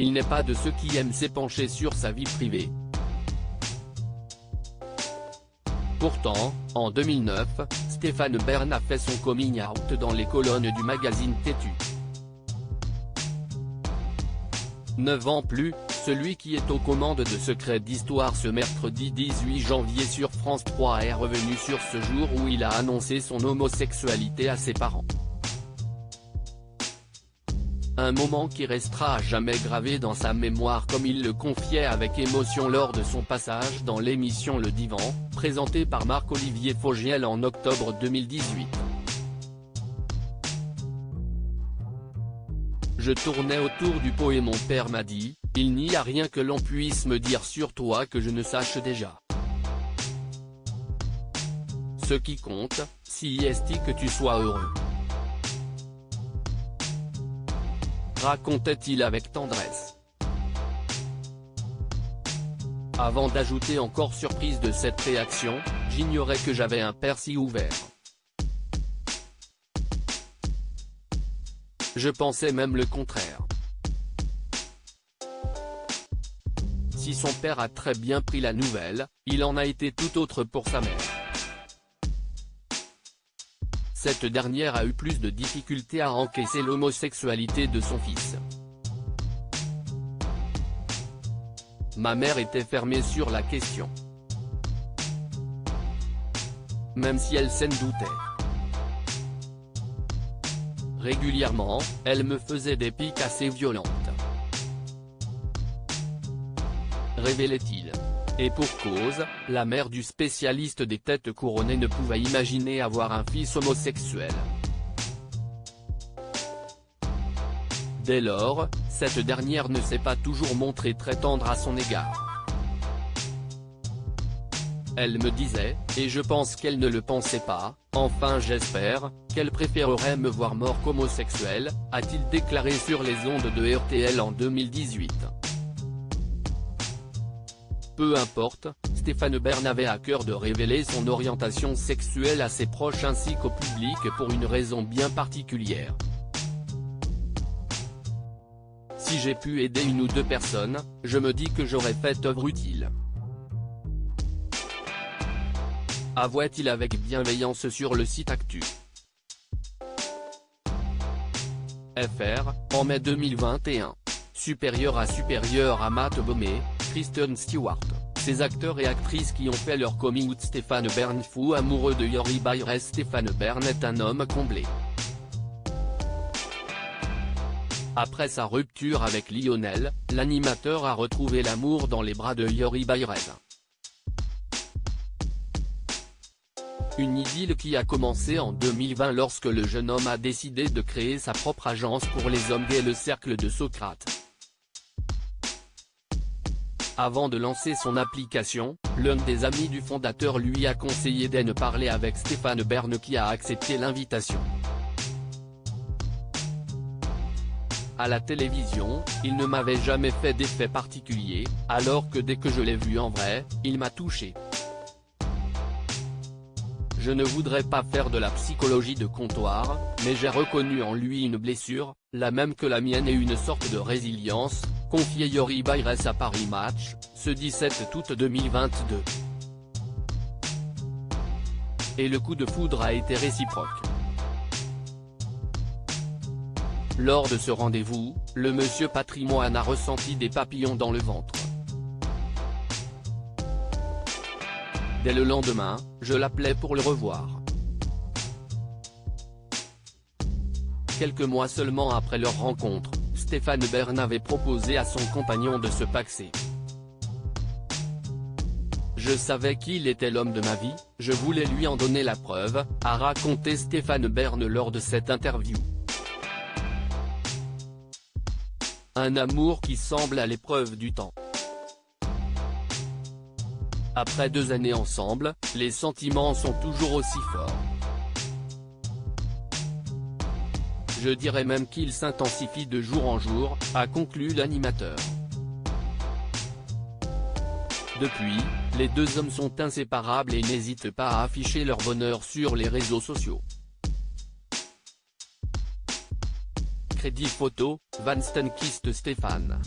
il n'est pas de ceux qui aiment s'épancher sur sa vie privée. Pourtant, en 2009, Stéphane Bern a fait son coming out dans les colonnes du magazine Tétu. 9 ans plus, celui qui est aux commandes de Secrets d'Histoire ce mercredi 18 janvier sur France 3 est revenu sur ce jour où il a annoncé son homosexualité à ses parents. Un moment qui restera à jamais gravé dans sa mémoire comme il le confiait avec émotion lors de son passage dans l'émission Le Divan, présentée par Marc-Olivier Fogiel en octobre 2018. Je tournais autour du pot et mon père m'a dit, il n'y a rien que l'on puisse me dire sur toi que je ne sache déjà. Ce qui compte, si est que tu sois heureux. Racontait-il avec tendresse. Avant d'ajouter encore surprise de cette réaction, j'ignorais que j'avais un père si ouvert. Je pensais même le contraire. Si son père a très bien pris la nouvelle, il en a été tout autre pour sa mère. Cette dernière a eu plus de difficultés à encaisser l'homosexualité de son fils. Ma mère était fermée sur la question. Même si elle s'en doutait. Régulièrement, elle me faisait des piques assez violentes. Révélait-il. Et pour cause, la mère du spécialiste des têtes couronnées ne pouvait imaginer avoir un fils homosexuel. Dès lors, cette dernière ne s'est pas toujours montrée très tendre à son égard. Elle me disait, et je pense qu'elle ne le pensait pas, enfin j'espère, qu'elle préférerait me voir mort qu'homosexuel, a-t-il déclaré sur les ondes de RTL en 2018. Peu importe, Stéphane Bern avait à cœur de révéler son orientation sexuelle à ses proches ainsi qu'au public pour une raison bien particulière. Si j'ai pu aider une ou deux personnes, je me dis que j'aurais fait œuvre utile. Avouait-il avec bienveillance sur le site Actu. FR, en mai 2021. Supérieur à Matt Baumé, Kristen Stewart, ces acteurs et actrices qui ont fait leur coming out. Stéphane Bern fou amoureux de Yori Bayres. Stéphane Bern est un homme comblé. Après sa rupture avec Lionel, l'animateur a retrouvé l'amour dans les bras de Yori Bayres. Une idylle qui a commencé en 2020 lorsque le jeune homme a décidé de créer sa propre agence pour les hommes gays, le Cercle de Socrate. Avant de lancer son application, l'un des amis du fondateur lui a conseillé de parler avec Stéphane Bern qui a accepté l'invitation. À la télévision, il ne m'avait jamais fait d'effet particulier, alors que dès que je l'ai vu en vrai, il m'a touché. Je ne voudrais pas faire de la psychologie de comptoir, mais j'ai reconnu en lui une blessure, la même que la mienne et une sorte de résilience, confiait Yori Bayres à Paris Match, ce 17 août 2022. Et le coup de foudre a été réciproque. Lors de ce rendez-vous, le monsieur patrimoine a ressenti des papillons dans le ventre. Dès le lendemain, je l'appelais pour le revoir. Quelques mois seulement après leur rencontre, Stéphane Bern avait proposé à son compagnon de se paxer. Je savais qu'il était l'homme de ma vie, je voulais lui en donner la preuve, a raconté Stéphane Bern lors de cette interview. Un amour qui semble à l'épreuve du temps. Après 2 années ensemble, les sentiments sont toujours aussi forts. Je dirais même qu'ils s'intensifient de jour en jour, a conclu l'animateur. Depuis, les 2 hommes sont inséparables et n'hésitent pas à afficher leur bonheur sur les réseaux sociaux. Crédit photo, Van Stenkist Stéphane.